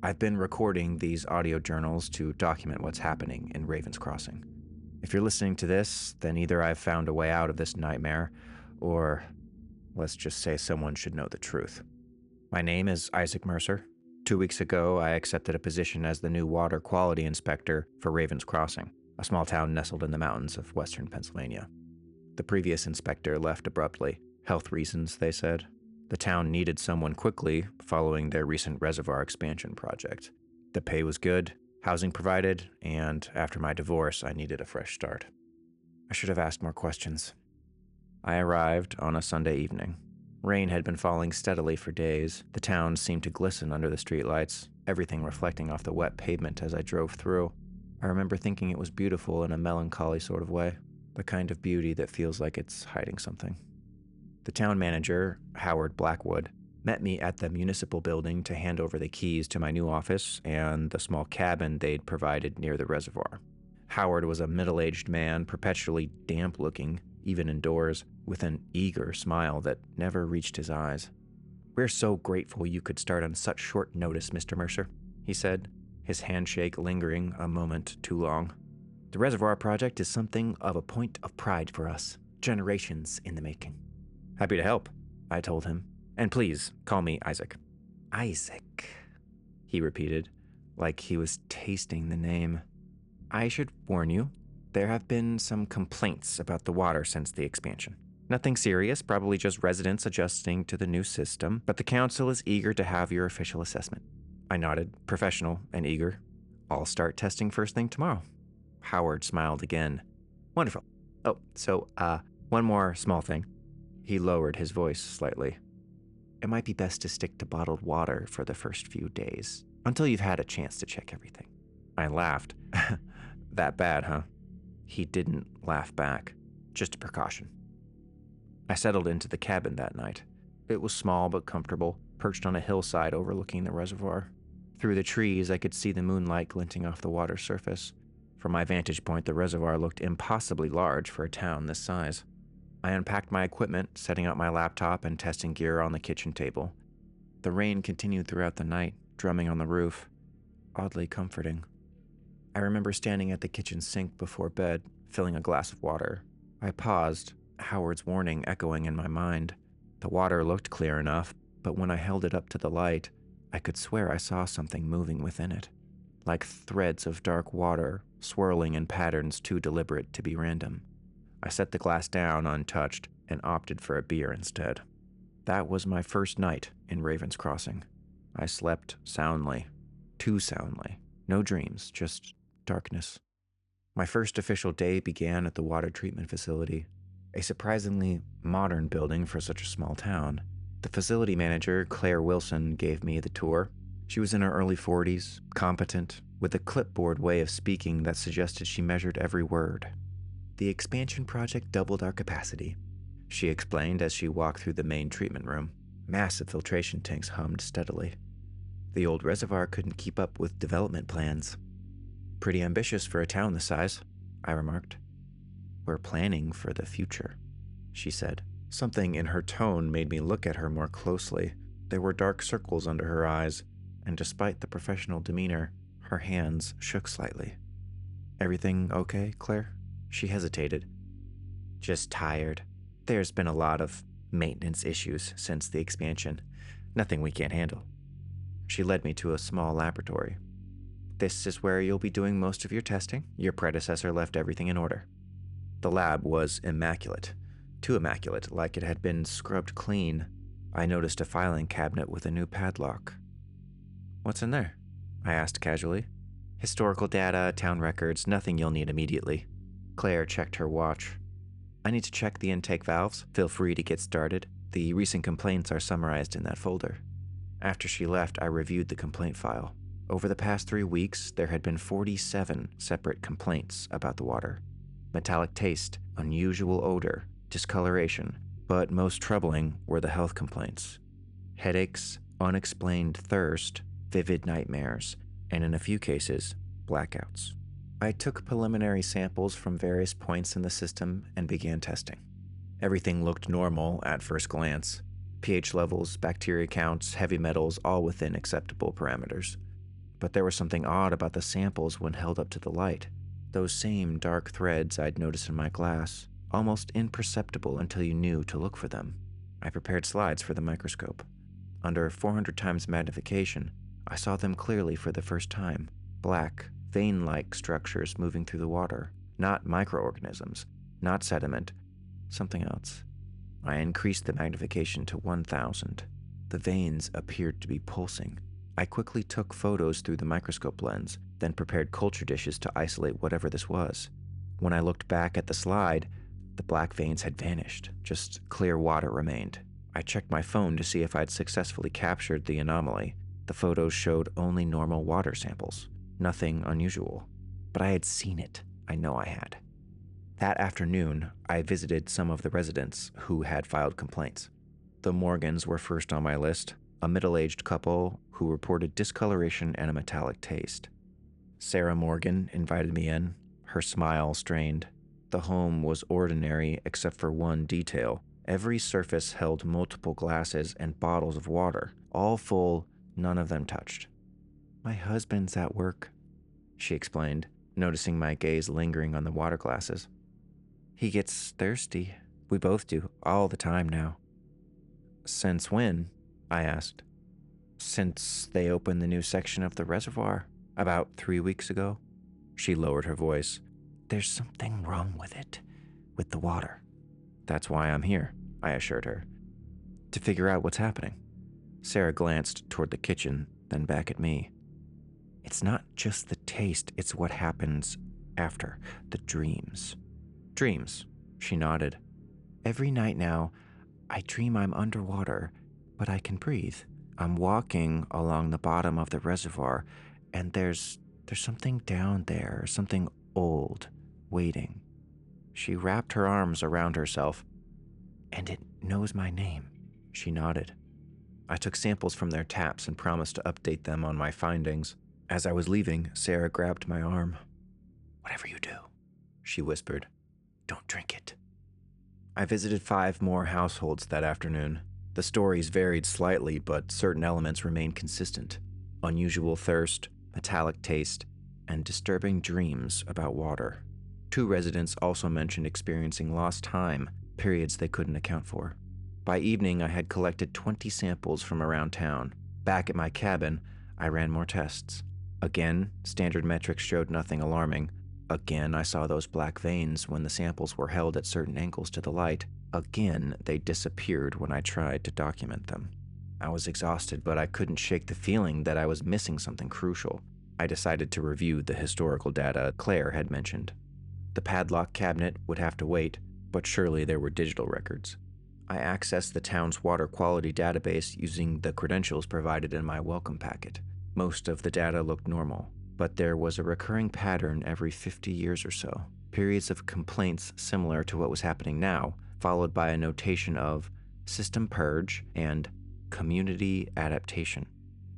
I've been recording these audio journals to document what's happening in Ravens Crossing. If you're listening to this, then either I've found a way out of this nightmare, or let's just say someone should know the truth. My name is Isaac Mercer. 2 weeks ago, I accepted a position as the new water quality inspector for Ravens Crossing, a small town nestled in the mountains of western Pennsylvania. The previous inspector left abruptly. Health reasons, they said. The town needed someone quickly following their recent reservoir expansion project. The pay was good, housing provided, and after my divorce, I needed a fresh start. I should have asked more questions. I arrived on a Sunday evening. Rain had been falling steadily for days. The town seemed to glisten under the streetlights, everything reflecting off the wet pavement as I drove through. I remember thinking it was beautiful in a melancholy sort of way, the kind of beauty that feels like it's hiding something. The town manager, Howard Blackwood, met me at the municipal building to hand over the keys to my new office and the small cabin they'd provided near the reservoir. Howard was a middle-aged man, perpetually damp-looking, even indoors, with an eager smile that never reached his eyes. "We're so grateful you could start on such short notice, Mr. Mercer," he said, his handshake lingering a moment too long. "The reservoir project is something of a point of pride for us, generations in the making." "Happy to help," I told him. "And please, call me Isaac." "Isaac," he repeated, like he was tasting the name. "I should warn you, there have been some complaints about the water since the expansion. Nothing serious, probably just residents adjusting to the new system, but the council is eager to have your official assessment." I nodded, professional and eager. "I'll start testing first thing tomorrow." Howard smiled again. "Wonderful. Oh, so, one more small thing." He lowered his voice slightly. "It might be best to stick to bottled water for the first few days, until you've had a chance to check everything." I laughed. "That bad, huh?" He didn't laugh back, just a precaution. I settled into the cabin that night. It was small but comfortable, perched on a hillside overlooking the reservoir. Through the trees, I could see the moonlight glinting off the water's surface. From my vantage point, the reservoir looked impossibly large for a town this size. I unpacked my equipment, setting up my laptop and testing gear on the kitchen table. The rain continued throughout the night, drumming on the roof. Oddly comforting. I remember standing at the kitchen sink before bed, filling a glass of water. I paused, Howard's warning echoing in my mind. The water looked clear enough, but when I held it up to the light, I could swear I saw something moving within it, like threads of dark water swirling in patterns too deliberate to be random. I set the glass down untouched and opted for a beer instead. That was my first night in Ravens Crossing. I slept soundly, too soundly. No dreams, just darkness. My first official day began at the water treatment facility, a surprisingly modern building for such a small town. The facility manager, Claire Wilson, gave me the tour. She was in her early 40s, competent, with a clipboard way of speaking that suggested she measured every word. "The expansion project doubled our capacity," she explained as she walked through the main treatment room. Massive filtration tanks hummed steadily. "The old reservoir couldn't keep up with development plans." "Pretty ambitious for a town this size," I remarked. "We're planning for the future," she said. Something in her tone made me look at her more closely. There were dark circles under her eyes, and despite the professional demeanor, her hands shook slightly. "Everything okay, Claire?" She hesitated. "Just tired. There's been a lot of maintenance issues since the expansion. Nothing we can't handle." She led me to a small laboratory. "This is where you'll be doing most of your testing. Your predecessor left everything in order." The lab was immaculate. Too immaculate, like it had been scrubbed clean. I noticed a filing cabinet with a new padlock. "What's in there?" I asked casually. "Historical data, town records, nothing you'll need immediately." Claire checked her watch. "I need to check the intake valves. Feel free to get started. The recent complaints are summarized in that folder." After she left, I reviewed the complaint file. Over the past 3 weeks, there had been 47 separate complaints about the water. Metallic taste, unusual odor, discoloration, but most troubling were the health complaints. Headaches, unexplained thirst, vivid nightmares, and in a few cases, blackouts. I took preliminary samples from various points in the system and began testing. Everything looked normal at first glance. pH levels, bacteria counts, heavy metals, all within acceptable parameters. but there was something odd about the samples when held up to the light. Those same dark threads I'd noticed in my glass, almost imperceptible until you knew to look for them. I prepared slides for the microscope. Under 400 times magnification, I saw them clearly for the first time. Black, vein-like structures moving through the water. Not microorganisms, not sediment, something else. I increased the magnification to 1000. The veins appeared to be pulsing. I quickly took photos through the microscope lens, then prepared culture dishes to isolate whatever this was. When I looked back at the slide, the black veins had vanished. Just clear water remained. I checked my phone to see if I'd successfully captured the anomaly. The photos showed only normal water samples. Nothing unusual. But I had seen it. I know I had. That afternoon, I visited some of the residents who had filed complaints. The Morgans were first on my list, a middle-aged couple who reported discoloration and a metallic taste. Sarah Morgan invited me in, her smile strained. The home was ordinary except for one detail. Every surface held multiple glasses and bottles of water, all full, none of them touched. "My husband's at work," she explained, noticing my gaze lingering on the water glasses. "He gets thirsty. We both do, all the time now." "Since when?" I asked. "Since they opened the new section of the reservoir, about 3 weeks ago." She lowered her voice. "There's something wrong with it, with the water." "That's why I'm here," I assured her. "To figure out what's happening." Sarah glanced toward the kitchen, then back at me. "It's not just the taste, it's what happens after, the dreams." "Dreams?" She nodded. "Every night now, I dream I'm underwater, but I can breathe. I'm walking along the bottom of the reservoir, and there's something down there, something old, waiting." She wrapped her arms around herself. "And it knows my name." She nodded. I took samples from their taps and promised to update them on my findings. As I was leaving, Sarah grabbed my arm. "Whatever you do," she whispered, "don't drink it." I visited 5 more households that afternoon. The stories varied slightly, but certain elements remained consistent. Unusual thirst, metallic taste, and disturbing dreams about water. 2 residents also mentioned experiencing lost time, periods they couldn't account for. By evening, I had collected 20 samples from around town. Back at my cabin, I ran more tests. Again, standard metrics showed nothing alarming. Again, I saw those black veins when the samples were held at certain angles to the light. Again, they disappeared when I tried to document them. I was exhausted, but I couldn't shake the feeling that I was missing something crucial. I decided to review the historical data Claire had mentioned. The padlock cabinet would have to wait, but surely there were digital records. I accessed the town's water quality database using the credentials provided in my welcome packet. Most of the data looked normal, but there was a recurring pattern every 50 years or so. Periods of complaints similar to what was happening now, followed by a notation of system purge and community adaptation.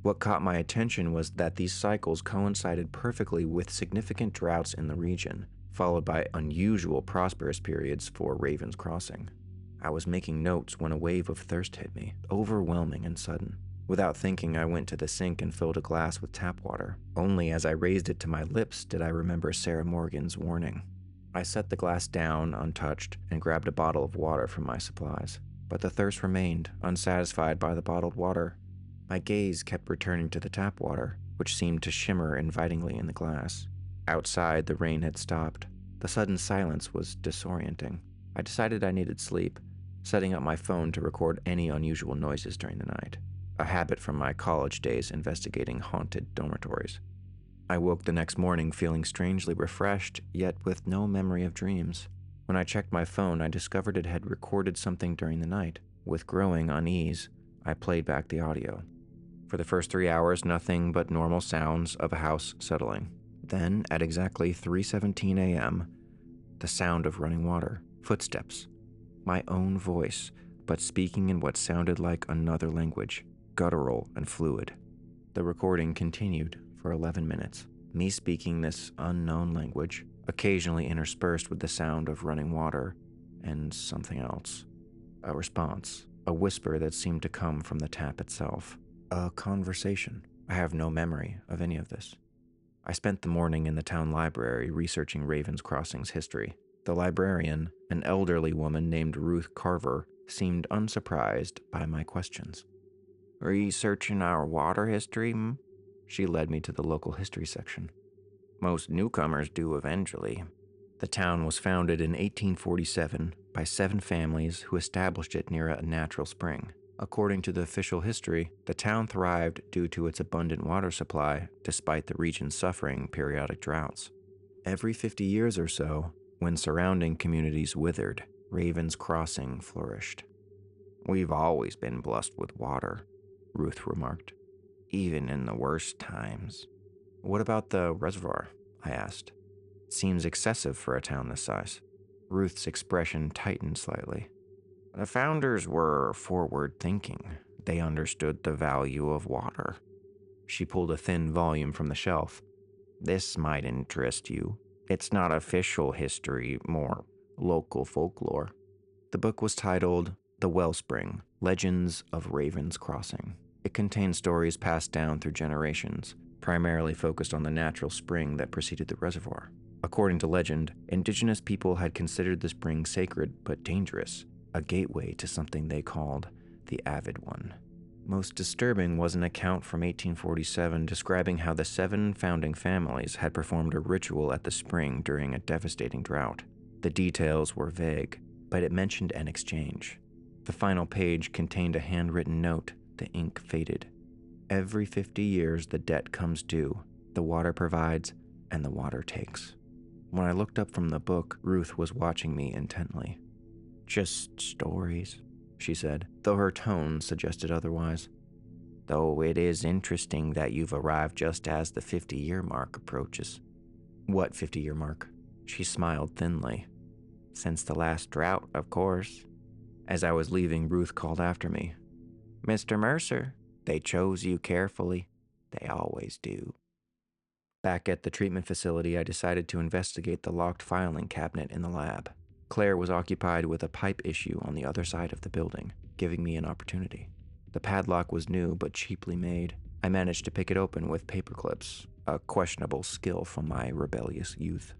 What caught my attention was that these cycles coincided perfectly with significant droughts in the region, followed by unusual prosperous periods for Raven's Crossing. I was making notes when a wave of thirst hit me, overwhelming and sudden. Without thinking, I went to the sink and filled a glass with tap water. Only as I raised it to my lips did I remember Sarah Morgan's warning. I set the glass down, untouched, and grabbed a bottle of water from my supplies. But the thirst remained, unsatisfied by the bottled water. My gaze kept returning to the tap water, which seemed to shimmer invitingly in the glass. Outside, the rain had stopped. The sudden silence was disorienting. I decided I needed sleep, setting up my phone to record any unusual noises during the night, a habit from my college days investigating haunted dormitories. I woke the next morning feeling strangely refreshed, yet with no memory of dreams. When I checked my phone, I discovered it had recorded something during the night. With growing unease, I played back the audio. For the first 3 hours, nothing but normal sounds of a house settling. Then, at exactly 3:17 a.m., the sound of running water, footsteps, my own voice, but speaking in what sounded like another language, guttural and fluid. The recording continued for 11 minutes, me speaking this unknown language, occasionally interspersed with the sound of running water and something else. A response, a whisper that seemed to come from the tap itself. A conversation. I have no memory of any of this. I spent the morning in the town library researching Ravens Crossing's history. The librarian, an elderly woman named Ruth Carver, seemed unsurprised by my questions. Researching our water history? She led me to the local history section. Most newcomers do eventually. The town was founded in 1847 by 7 families who established it near a natural spring. According to the official history, the town thrived due to its abundant water supply despite the region suffering periodic droughts. Every 50 years or so, when surrounding communities withered, Ravens Crossing flourished. We've always been blessed with water, Ruth remarked, even in the worst times. What about the reservoir? I asked. It seems excessive for a town this size. Ruth's expression tightened slightly. The founders were forward-thinking. They understood the value of water. She pulled a thin volume from the shelf. This might interest you. It's not official history, more local folklore. The book was titled The Wellspring, Legends of Ravens Crossing. It contained stories passed down through generations, primarily focused on the natural spring that preceded the reservoir. According to legend, indigenous people had considered the spring sacred but dangerous, a gateway to something they called the Avid One. Most disturbing was an account from 1847 describing how the 7 founding families had performed a ritual at the spring during a devastating drought. The details were vague, but it mentioned an exchange. The final page contained a handwritten note. The ink faded. Every 50 years the debt comes due. The water provides, and the water takes. When I looked up from the book, Ruth was watching me intently. Just stories, she said, though her tone suggested otherwise. Though it is interesting that you've arrived just as the 50-year mark approaches. What 50-year mark? She smiled thinly. Since the last drought, of course. As I was leaving, Ruth called after me. Mr. Mercer, they chose you carefully. They always do. Back at the treatment facility, I decided to investigate the locked filing cabinet in the lab. Claire was occupied with a pipe issue on the other side of the building, giving me an opportunity. The padlock was new but cheaply made. I managed to pick it open with paper clips, a questionable skill from my rebellious youth.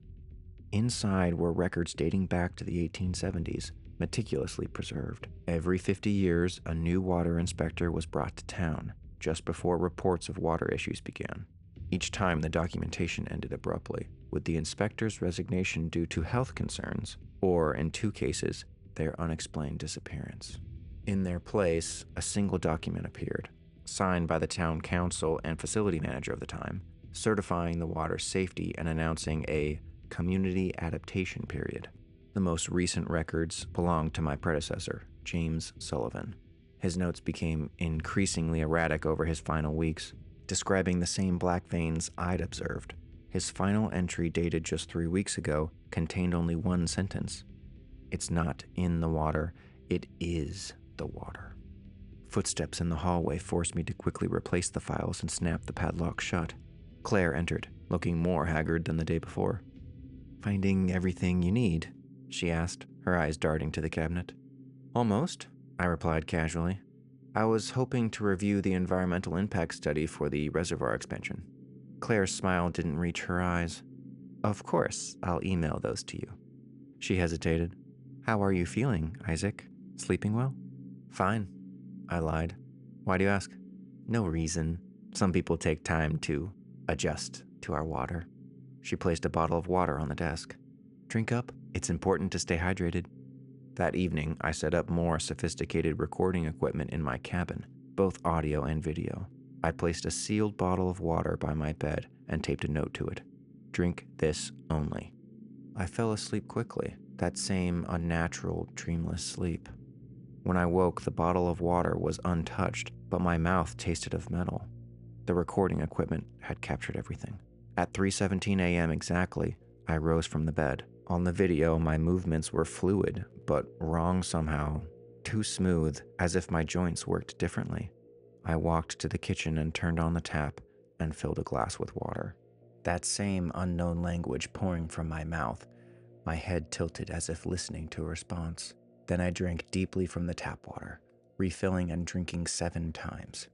Inside were records dating back to the 1870s, meticulously preserved. Every 50 years, a new water inspector was brought to town, just before reports of water issues began. Each time the documentation ended abruptly, with the inspector's resignation due to health concerns, or, in 2 cases, their unexplained disappearance. In their place, a single document appeared, signed by the town council and facility manager of the time, certifying the water's safety and announcing a community adaptation period. The most recent records belonged to my predecessor, James Sullivan. His notes became increasingly erratic over his final weeks, describing the same black veins I'd observed. His final entry, dated just 3 weeks ago, contained only one sentence. It's not in the water, it is the water. Footsteps in the hallway forced me to quickly replace the files and snap the padlock shut. Claire entered, looking more haggard than the day before. Finding everything you need? She asked, her eyes darting to the cabinet. Almost, I replied casually. I was hoping to review the environmental impact study for the reservoir expansion. Claire's smile didn't reach her eyes. Of course, I'll email those to you. She hesitated. How are you feeling, Isaac? Sleeping well? Fine, I lied. Why do you ask? No reason. Some people take time to adjust to our water. She placed a bottle of water on the desk. Drink up. It's important to stay hydrated. That evening, I set up more sophisticated recording equipment in my cabin, both audio and video. I placed a sealed bottle of water by my bed and taped a note to it. Drink this only. I fell asleep quickly, that same unnatural, dreamless sleep. When I woke, the bottle of water was untouched, but my mouth tasted of metal. The recording equipment had captured everything. At 3:17 a.m. exactly, I rose from the bed. On the video, my movements were fluid, but wrong somehow, too smooth, as if my joints worked differently. I walked to the kitchen and turned on the tap and filled a glass with water. That same unknown language pouring from my mouth, my head tilted as if listening to a response. Then I drank deeply from the tap water, refilling and drinking 7 times.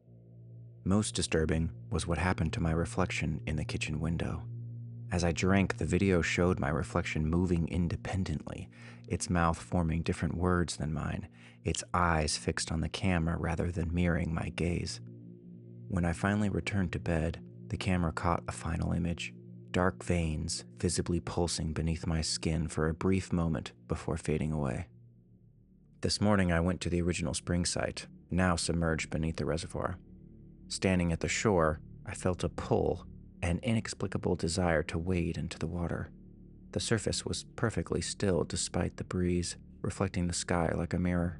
Most disturbing was what happened to my reflection in the kitchen window. As I drank, the video showed my reflection moving independently, its mouth forming different words than mine, its eyes fixed on the camera rather than mirroring my gaze. When I finally returned to bed, the camera caught a final image, dark veins visibly pulsing beneath my skin for a brief moment before fading away. This morning I went to the original spring site, now submerged beneath the reservoir. Standing at the shore, I felt a pull, an inexplicable desire to wade into the water. The surface was perfectly still despite the breeze, reflecting the sky like a mirror.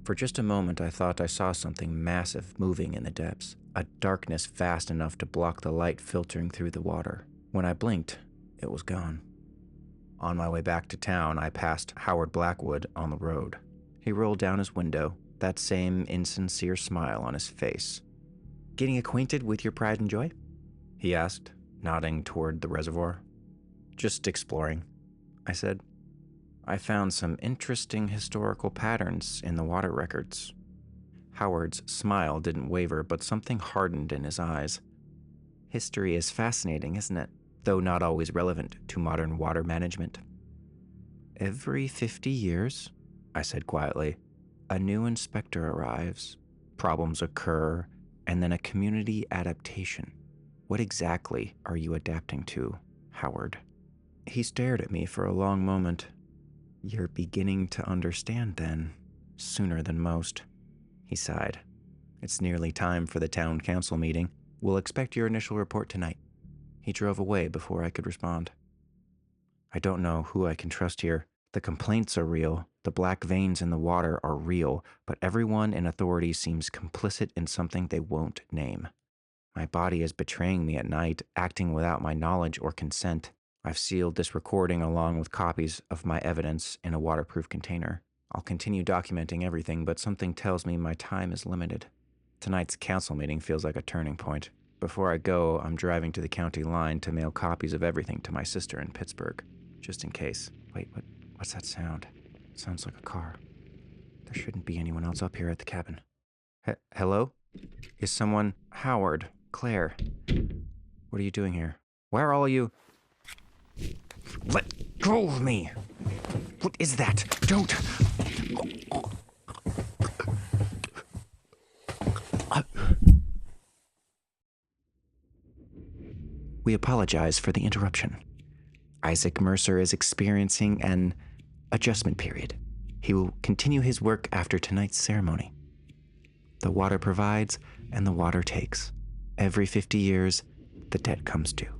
For just a moment I thought I saw something massive moving in the depths, a darkness vast enough to block the light filtering through the water. When I blinked, it was gone. On my way back to town, I passed Howard Blackwood on the road. He rolled down his window, that same insincere smile on his face. "Getting acquainted with your pride and joy?" he asked, nodding toward the reservoir. "Just exploring," I said. I found some interesting historical patterns in the water records. Howard's smile didn't waver, but something hardened in his eyes. "History is fascinating, isn't it? Though not always relevant to modern water management." "Every 50 years," I said quietly, "a new inspector arrives, problems occur, and then a community adaptation. What exactly are you adapting to, Howard?" He stared at me for a long moment. "You're beginning to understand then, sooner than most," he sighed. "It's nearly time for the town council meeting. We'll expect your initial report tonight." He drove away before I could respond. I don't know who I can trust here. The complaints are real, the black veins in the water are real, but everyone in authority seems complicit in something they won't name. My body is betraying me at night, acting without my knowledge or consent. I've sealed this recording along with copies of my evidence in a waterproof container. I'll continue documenting everything, but something tells me my time is limited. Tonight's council meeting feels like a turning point. Before I go, I'm driving to the county line to mail copies of everything to my sister in Pittsburgh, just in case. Wait, what's that sound? It sounds like a car. There shouldn't be anyone else up here at the cabin. Hello? Is someone... Howard, Claire, what are you doing here? Where are all you... Let go of me! What is that? Don't... We apologize for the interruption. Isaac Mercer is experiencing an adjustment period. He will continue his work after tonight's ceremony. The water provides and the water takes. Every 50 years, the debt comes due.